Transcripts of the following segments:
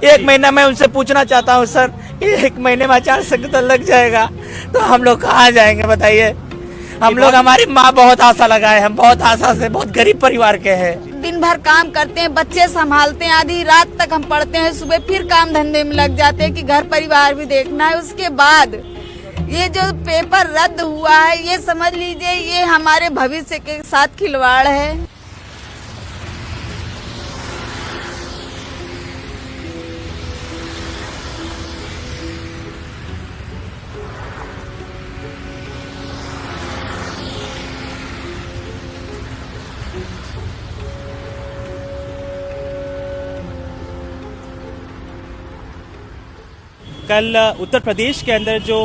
एक महीना मैं उनसे पूछना चाहता हूँ सर, 1 महीने में आचार संहिता लग जाएगा तो हम लोग कहाँ जाएंगे बताइए। हम लोग, हमारी माँ बहुत आशा लगाए, हम बहुत आशा से, बहुत गरीब परिवार के हैं। दिन भर काम करते हैं, बच्चे संभालते हैं, आधी रात तक हम पढ़ते हैं, सुबह फिर काम धंधे में लग जाते हैं कि घर परिवार भी देखना है। उसके बाद ये जो पेपर रद्द हुआ है, ये समझ लीजिए ये हमारे भविष्य के साथ खिलवाड़ है। कल उत्तर प्रदेश के अंदर जो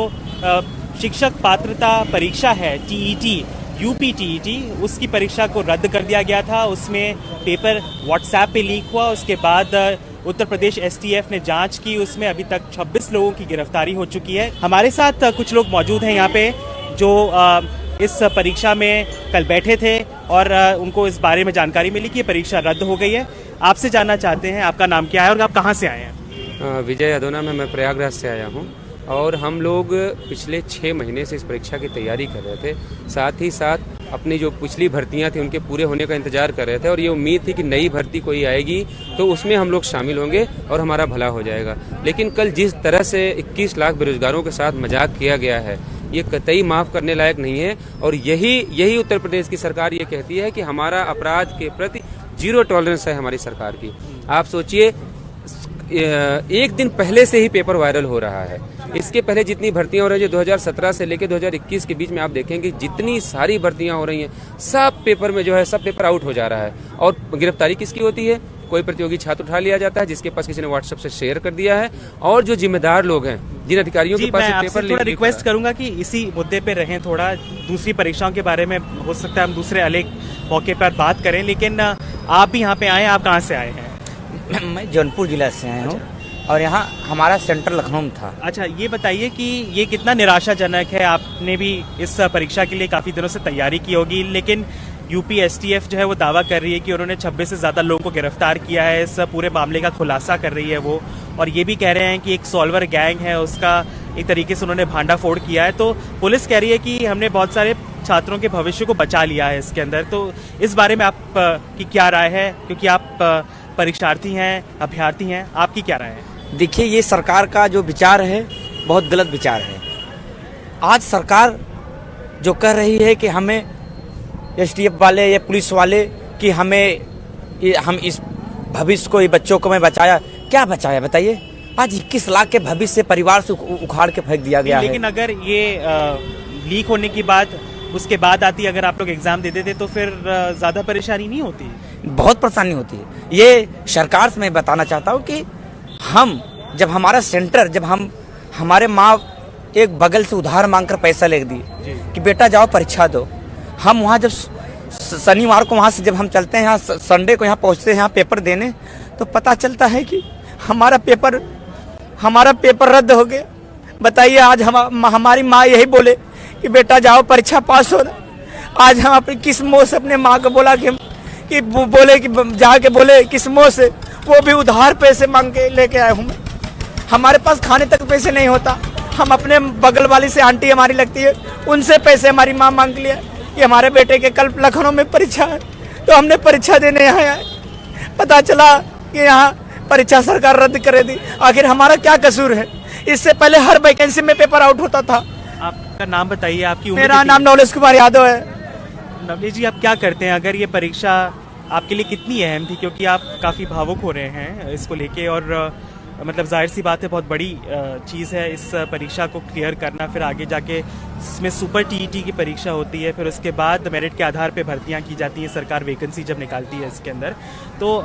शिक्षक पात्रता परीक्षा है टीईटी, यूपी टीईटी, उसकी परीक्षा को रद्द कर दिया गया था। उसमें पेपर व्हाट्सएप पे लीक हुआ। उसके बाद उत्तर प्रदेश एसटीएफ ने जांच की। उसमें अभी तक 26 लोगों की गिरफ्तारी हो चुकी है। हमारे साथ कुछ लोग मौजूद हैं यहाँ पे जो इस परीक्षा में कल बैठे थे और उनको इस बारे में जानकारी मिली कि ये परीक्षा रद्द हो गई है। आपसे जानना चाहते हैं आपका नाम क्या है और आप कहाँ से आए हैं? विजय अदोना में, मैं प्रयागराज से आया हूँ और हम लोग पिछले 6 महीने से इस परीक्षा की तैयारी कर रहे थे। साथ ही साथ अपनी जो पिछली भर्तियां थी उनके पूरे होने का इंतजार कर रहे थे और ये उम्मीद थी कि नई भर्ती कोई आएगी तो उसमें हम लोग शामिल होंगे और हमारा भला हो जाएगा। लेकिन कल जिस तरह से 21 लाख बेरोजगारों के साथ मजाक किया गया है, ये कतई माफ़ करने लायक नहीं है। और यही उत्तर प्रदेश की सरकार ये कहती है कि हमारा अपराध के प्रति 0 टॉलरेंस है हमारी सरकार की। आप सोचिए, 1 दिन पहले से ही पेपर वायरल हो रहा है। इसके पहले जितनी भर्तियां हो रही है 2017 से लेकर 2021 के बीच में, आप देखेंगे जितनी सारी भर्तियां हो रही हैं सब पेपर में जो है सब पेपर आउट हो जा रहा है। और गिरफ्तारी किसकी होती है? कोई प्रतियोगी छात्र उठा लिया जाता है जिसके पास किसी ने व्हाट्सएप से शेयर कर दिया है। और जो जिम्मेदार लोग हैं, जिन अधिकारियों के पास पेपर, थोड़ा रिक्वेस्ट करूंगा कि इसी मुद्दे पे रहें। थोड़ा दूसरी परीक्षाओं के बारे में हो सकता है हम दूसरे अलग मौके पर बात करें, लेकिन आप भी यहाँ पे आए, आप कहाँ से आए हैं? मैं जौनपुर जिला से आया हूँ और यहाँ हमारा सेंटर लखनऊ में था। अच्छा, ये बताइए कि ये कितना निराशाजनक है। आपने भी इस परीक्षा के लिए काफ़ी दिनों से तैयारी की होगी, लेकिन यूपी एसटीएफ जो है वो दावा कर रही है कि उन्होंने 26 से ज़्यादा लोगों को गिरफ्तार किया है। इस पूरे मामले का खुलासा कर रही है वो, और ये भी कह रहे हैं कि एक सॉल्वर गैंग है, उसका एक तरीके से उन्होंने भांडाफोड़ किया है। तो पुलिस कह रही है कि हमने बहुत सारे छात्रों के भविष्य को बचा लिया है इसके अंदर। तो इस बारे में आप की क्या राय है, क्योंकि आप परीक्षार्थी हैं, अभ्यर्थी हैं, आपकी क्या राय है? देखिए, ये सरकार का जो विचार है बहुत गलत विचार है। आज सरकार जो कह रही है कि हमें एसटीएफ वाले या पुलिस वाले कि हम इस भविष्य को, ये बच्चों को मैं बचाया, क्या बचाया बताइए? आज 21 लाख के भविष्य परिवार से उखाड़ के फेंक दिया गया है। लेकिन अगर ये लीक होने की बात उसके बाद आती, अगर आप लोग एग्जाम दे देते तो फिर ज़्यादा परेशानी नहीं होती? बहुत परेशानी होती है। ये सरकार से मैं बताना चाहता हूँ कि हम जब हमारा सेंटर, जब हमारे माँ एक बगल से उधार मांगकर पैसा ले दी कि बेटा जाओ परीक्षा दो, हम वहाँ जब शनिवार को वहाँ से जब हम चलते हैं, यहाँ संडे को यहाँ पहुँचते हैं यहाँ पेपर देने, तो पता चलता है कि हमारा पेपर रद्द हो गया। बताइए, आज हमारी माँ यही बोले कि बेटा जाओ परीक्षा पास हो। आज हम अपनी किस मुँह से अपने माँ को बोला कि जाके बोले किस मुँह से, वो भी उधार पैसे मांग के लेके आया हूँ मैं। हमारे पास खाने तक पैसे नहीं होता। हम अपने बगल वाली से, आंटी हमारी लगती है, उनसे पैसे हमारी माँ मांग लिया कि हमारे बेटे के कल लखनऊ में परीक्षा है, तो हमने परीक्षा देने यहाँ आए। पता चला कि यहाँ परीक्षा सरकार रद्द कर दी। आखिर हमारा क्या कसूर है? इससे पहले हर वैकेंसी में पेपर आउट होता था। आपका नाम बताइए, आपकी उम्र? मेरा नाम नवलेश कुमार यादव है। नवलेश जी, आप क्या करते हैं? अगर ये परीक्षा आपके लिए कितनी अहम थी, क्योंकि आप काफ़ी भावुक हो रहे हैं इसको लेके, और मतलब जाहिर सी बात है बहुत बड़ी चीज़ है इस परीक्षा को क्लियर करना। फिर आगे जाके इसमें सुपर टीईटी की परीक्षा होती है, फिर उसके बाद मेरिट के आधार पे भर्तियां की जाती हैं, सरकार वैकेंसी जब निकालती है इसके अंदर। तो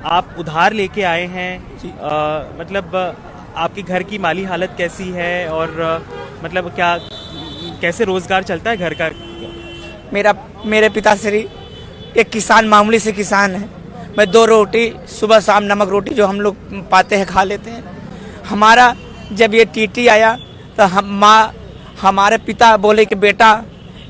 आप उधार लेके आए हैं, मतलब आपके घर की माली हालत कैसी है, और मतलब कैसे रोज़गार चलता है घर का? मेरे पिताश्री एक किसान, मामूली से किसान है। मैं 2 रोटी सुबह शाम नमक रोटी जो हम लोग पाते हैं खा लेते हैं। हमारा जब ये टीटी आया तो हमारे पिता बोले कि बेटा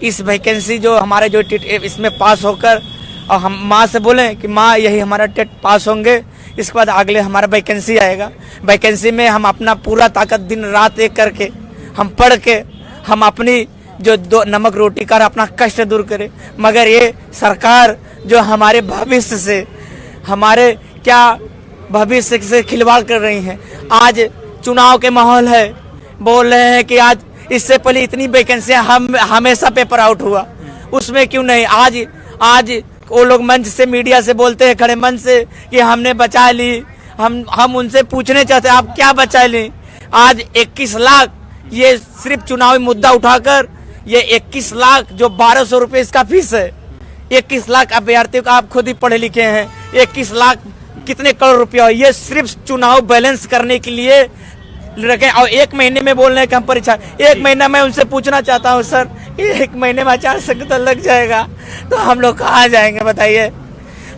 इस वैकेंसी जो हमारे जो इसमें पास होकर, और हम माँ से बोले कि माँ यही हमारा टेट पास होंगे, इसके बाद अगले हमारा वैकेंसी आएगा। वैकेंसी में हम अपना पूरा ताकत दिन रात एक करके हम पढ़ के हम अपनी जो दो नमक रोटी कर अपना कष्ट दूर करें। मगर ये सरकार जो हमारे भविष्य से, हमारे क्या भविष्य से खिलवाड़ कर रही हैं। आज चुनाव के माहौल है, बोल रहे हैं कि आज इससे पहले इतनी वैकेंसियां हम हमेशा पेपर आउट हुआ, उसमें क्यों नहीं आज वो लोग मंच से, मीडिया से बोलते हैं खड़े मंच से कि हमने बचा ली। हम उनसे पूछने चाहते हैं आप क्या बचा ली। आज 21 लाख ये सिर्फ चुनावी मुद्दा उठाकर ये 21 लाख जो 1200 रुपये इसका फीस है, 21 लाख अभ्यर्थियों का आप खुद ही पढ़े लिखे हैं, 21 लाख कितने करोड़ रुपया, ये सिर्फ चुनाव बैलेंस करने के लिए रखें। और 1 महीने में बोल रहे हैं कि हम परीक्षा, 1 महीना मैं उनसे पूछना चाहता हूँ सर, 1 महीने में आचार संहिता लग जाएगा तो हम लोग कहाँ जाएंगे बताइए।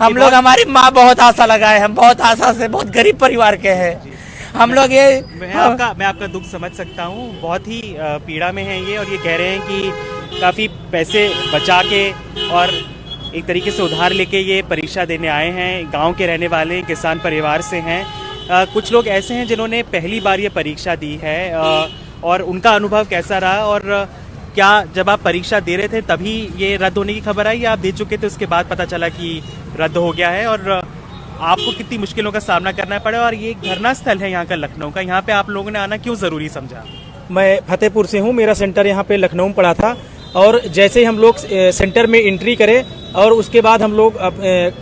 हम लोग, हमारी माँ बहुत आशा लगाए, हम बहुत आशा से, बहुत गरीब परिवार के हैं हम लोग। ये मैं आपका दुख समझ सकता हूँ, बहुत ही पीड़ा में है ये, और ये कह रहे हैं कि काफ़ी पैसे बचा के और एक तरीके से उधार लेके ये परीक्षा देने आए हैं। गांव के रहने वाले किसान परिवार से हैं। कुछ लोग ऐसे हैं जिन्होंने पहली बार ये परीक्षा दी है, और उनका अनुभव कैसा रहा, और क्या जब आप परीक्षा दे रहे थे तभी ये रद्द होने की खबर आई, या आप दे चुके थे उसके बाद पता चला कि रद्द हो गया है, और आपको कितनी मुश्किलों का सामना करना पड़ा। और ये एक धरना स्थल है यहाँ का, लखनऊ का, यहाँ पे आप लोगों ने आना क्यों ज़रूरी समझा? मैं फतेहपुर से हूँ, मेरा सेंटर यहाँ पे लखनऊ में पड़ा था, और जैसे ही हम लोग सेंटर में एंट्री करें और उसके बाद हम लोग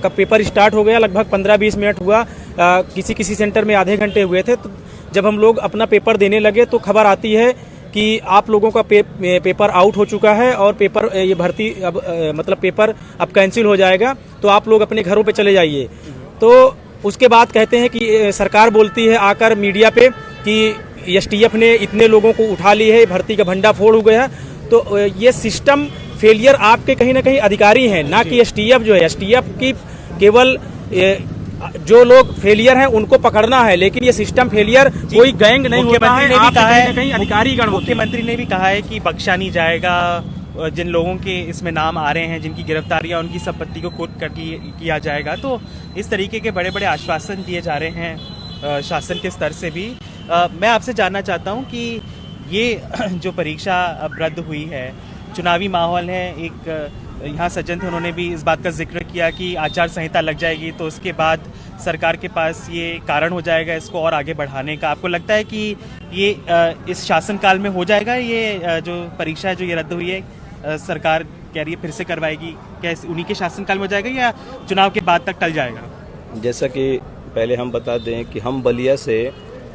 का पेपर स्टार्ट हो गया, लगभग 15-20 मिनट हुआ, किसी सेंटर में आधे घंटे हुए थे। तो जब हम लोग अपना पेपर देने लगे तो खबर आती है कि आप लोगों का पेपर आउट हो चुका है और पेपर ये भर्ती अब मतलब पेपर अब कैंसिल हो जाएगा, तो आप लोग अपने घरों पे चले जाइए। तो उसके बाद कहते हैं कि सरकार बोलती है आकर मीडिया पे कि एसटीएफ ने इतने लोगों को उठा ली है, भर्ती का भंडाफोड़ हो गया। तो ये सिस्टम फेलियर आपके कहीं ना कहीं अधिकारी हैं, ना कि एसटीएफ जो है। एसटीएफ की केवल जो लोग फेलियर हैं उनको पकड़ना है, लेकिन ये सिस्टम फेलियर कोई गैंग नहीं होता है, आप कहीं अधिकारी गण। मुख्यमंत्री ने भी कहा है कि बख्शा नहीं जाएगा, जिन लोगों के इसमें नाम आ रहे हैं, जिनकी गिरफ्तारियां, उनकी संपत्ति को कुर्क किया जाएगा। तो इस तरीके के बड़े बड़े आश्वासन दिए जा रहे हैं शासन के स्तर से भी। मैं आपसे जानना चाहता हूं कि ये जो परीक्षा अब रद्द हुई है, चुनावी माहौल है, एक यहाँ सज्जन थे, उन्होंने भी इस बात का जिक्र किया कि आचार संहिता लग जाएगी तो उसके बाद सरकार के पास ये कारण हो जाएगा इसको और आगे बढ़ाने का। आपको लगता है कि ये इस शासनकाल में हो जाएगा, ये जो परीक्षा है जो ये रद्द हुई है, सरकार कह रही है फिर से करवाएगी, क्या उन्हीं के शासनकाल में हो जाएगा या चुनाव के बाद तक टल जाएगा? जैसा कि पहले हम बता दें कि हम बलिया से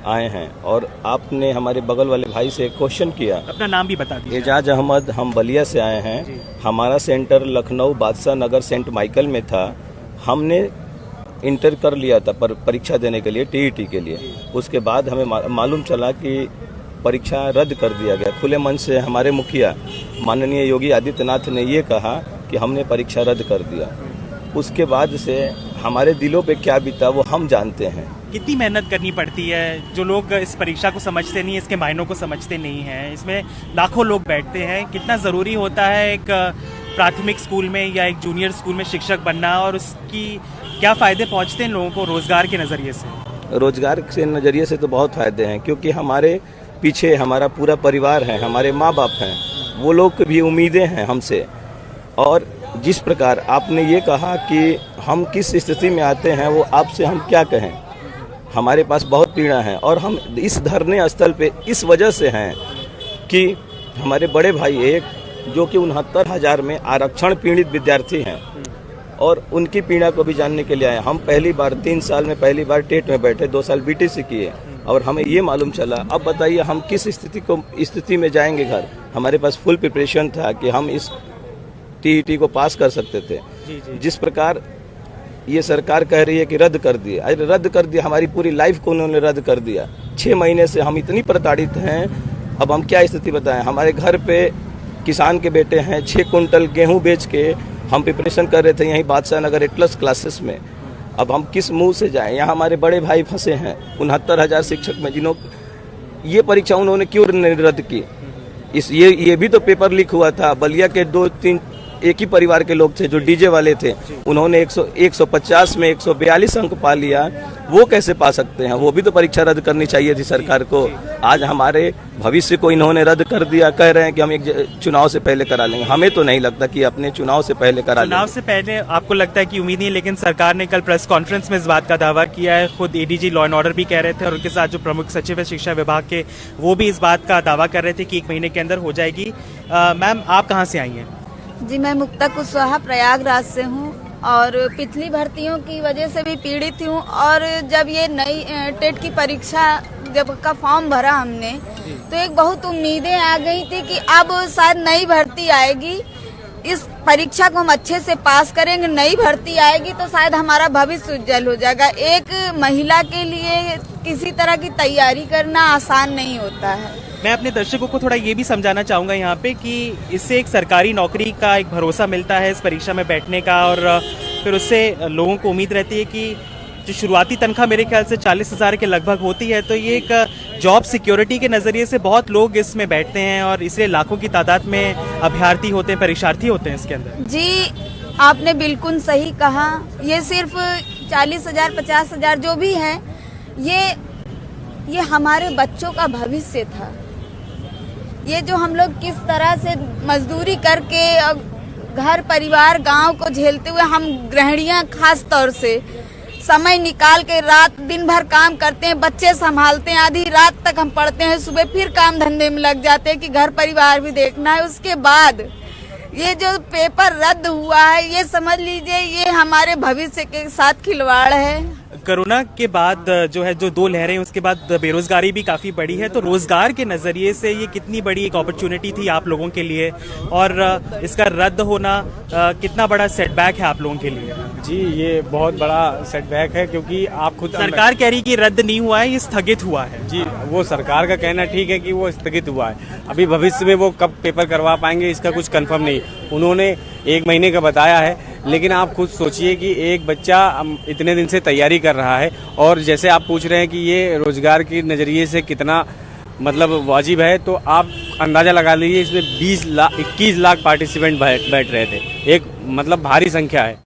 आए हैं और आपने हमारे बगल वाले भाई से क्वेश्चन किया। अपना नाम भी बता दीजिए। एजाज अहमद, हम बलिया से आए हैं। हमारा centre Lucknow Badshah Nagar Saint Michael में था। हमने इंटर कर लिया था पर परीक्षा देने के लिए, टीईटी के लिए। उसके बाद हमें मालूम चला कि परीक्षा रद्द कर दिया गया। खुले मन से हमारे मुखिया माननीय योगी आदित्यनाथ ने ये कहा कि हमने परीक्षा रद्द कर दिया। उसके बाद से हमारे दिलों पे क्या बीता वो हम जानते हैं। कितनी मेहनत करनी पड़ती है, जो लोग इस परीक्षा को समझते नहीं, इसके मायनों को समझते नहीं हैं, इसमें लाखों लोग बैठते हैं। कितना ज़रूरी होता है एक प्राथमिक स्कूल में या एक जूनियर स्कूल में शिक्षक बनना, और उसकी क्या फ़ायदे पहुंचते हैं लोगों को रोज़गार के नज़रिए से? रोज़गार के नज़रिए से तो बहुत फ़ायदे हैं, क्योंकि हमारे पीछे हमारा पूरा परिवार है, हमारे माँ बाप हैं, वो लोग की भी उम्मीदें हैं हमसे। और जिस प्रकार आपने ये कहा कि हम किस स्थिति में आते हैं, वो आपसे हम क्या कहें। हमारे पास बहुत पीड़ा है और हम इस धरने स्थल पे इस वजह से हैं कि हमारे बड़े भाई एक जो कि 69,000 में आरक्षण पीड़ित विद्यार्थी हैं और उनकी पीड़ा को भी जानने के लिए आए। हम पहली बार 3 साल में पहली बार टेट में बैठे, 2 साल बीटीसी किए और हमें ये मालूम चला। अब बताइए हम किस स्थिति में जाएंगे घर। हमारे पास फुल प्रिपरेशन था कि हम इस टीईटी को पास कर सकते थे। जिस प्रकार ये सरकार कह रही है कि रद्द कर दिया, अरे रद्द कर दिया, हमारी पूरी लाइफ को उन्होंने रद्द कर दिया। 6 महीने से हम इतनी प्रताड़ित हैं, अब हम क्या स्थिति बताएं। हमारे घर पे किसान के बेटे हैं, 6 कुंटल गेहूं बेच के हम प्रिपरेशन कर रहे थे यहीं बादशाह नगर एटलस क्लासेस में। अब हम किस मुंह से जाएं। यहाँ हमारे बड़े भाई फंसे हैं 69,000 शिक्षक में, जिन्हों ये परीक्षा उन्होंने क्यों रद्द की। ये भी तो पेपर लीक हुआ था। बलिया के 2-3 एक ही परिवार के लोग थे जो डीजे वाले थे, उन्होंने 150 में 142 अंक पा लिया, वो कैसे पा सकते हैं? वो भी तो परीक्षा रद्द करनी चाहिए थी सरकार को। आज हमारे भविष्य को इन्होंने रद्द कर दिया, कह रहे हैं कि हम एक चुनाव से पहले करा लेंगे। हमें तो नहीं लगता कि अपने चुनाव से पहले करा लेंगे। चुनाव से पहले आपको लगता है कि उम्मीद नहीं है, लेकिन सरकार ने कल प्रेस कॉन्फ्रेंस में इस बात का दावा किया है। खुद एडीजी लॉ एंड ऑर्डर भी कह रहे थे और उनके साथ जो प्रमुख सचिव है शिक्षा विभाग के, वो भी इस बात का दावा कर रहे थे कि 1 महीने के अंदर हो जाएगी। मैम, आप कहाँ से आई हैं? जी, मैं मुक्ता कुशवाहा प्रयागराज से हूँ और पिछली भर्तियों की वजह से भी पीड़ित हूँ। और जब ये नई टेट की परीक्षा जब का फॉर्म भरा हमने, तो एक बहुत उम्मीदें आ गई थी कि अब शायद नई भर्ती आएगी, इस परीक्षा को हम अच्छे से पास करेंगे, नई भर्ती आएगी तो शायद हमारा भविष्य उज्जवल हो जाएगा। एक महिला के लिए किसी तरह की तैयारी करना आसान नहीं होता है। मैं अपने दर्शकों को थोड़ा ये भी समझाना चाहूँगा यहाँ पे कि इससे एक सरकारी नौकरी का एक भरोसा मिलता है इस परीक्षा में बैठने का, और फिर उससे लोगों को उम्मीद रहती है कि जो शुरुआती तनख्वाह मेरे ख्याल से 40,000 के लगभग होती है, तो ये एक जॉब सिक्योरिटी के नज़रिए से बहुत लोग इसमें बैठते हैं और इसलिए लाखों की तादाद में अभ्यर्थी होते हैं, परीक्षार्थी होते हैं इसके अंदर। जी, आपने बिल्कुल सही कहा। ये सिर्फ 40,000 50,000 जो भी है, ये हमारे बच्चों का भविष्य था। ये जो हम लोग किस तरह से मजदूरी करके घर परिवार गांव को झेलते हुए, हम गृहिणियां खास तौर से समय निकाल के रात दिन भर काम करते हैं, बच्चे संभालते हैं, आधी रात तक हम पढ़ते हैं, सुबह फिर काम धंधे में लग जाते हैं कि घर परिवार भी देखना है। उसके बाद ये जो पेपर रद्द हुआ है, ये समझ लीजिए ये हमारे भविष्य के साथ खिलवाड़ है। कोरोना के बाद जो है, जो 2 लहरें, उसके बाद बेरोजगारी भी काफ़ी बढ़ी है, तो रोजगार के नज़रिए से ये कितनी बड़ी एक अपॉर्चुनिटी थी आप लोगों के लिए, और इसका रद्द होना कितना बड़ा सेटबैक है आप लोगों के लिए? जी, ये बहुत बड़ा सेटबैक है, क्योंकि आप खुद सरकार कह रही कि रद्द नहीं हुआ है, ये स्थगित हुआ है। जी, वो सरकार का कहना ठीक है कि वो स्थगित हुआ है। अभी भविष्य में वो कब पेपर करवा पाएंगे इसका कुछ कंफर्म नहीं। उन्होंने 1 महीने का बताया है, लेकिन आप खुद सोचिए कि एक बच्चा इतने दिन से तैयारी कर रहा है, और जैसे आप पूछ रहे हैं कि ये रोजगार के नज़रिए से कितना मतलब वाजिब है, तो आप अंदाज़ा लगा लीजिए इसमें 21 लाख पार्टिसिपेंट बैठ रहे थे। एक मतलब भारी संख्या है।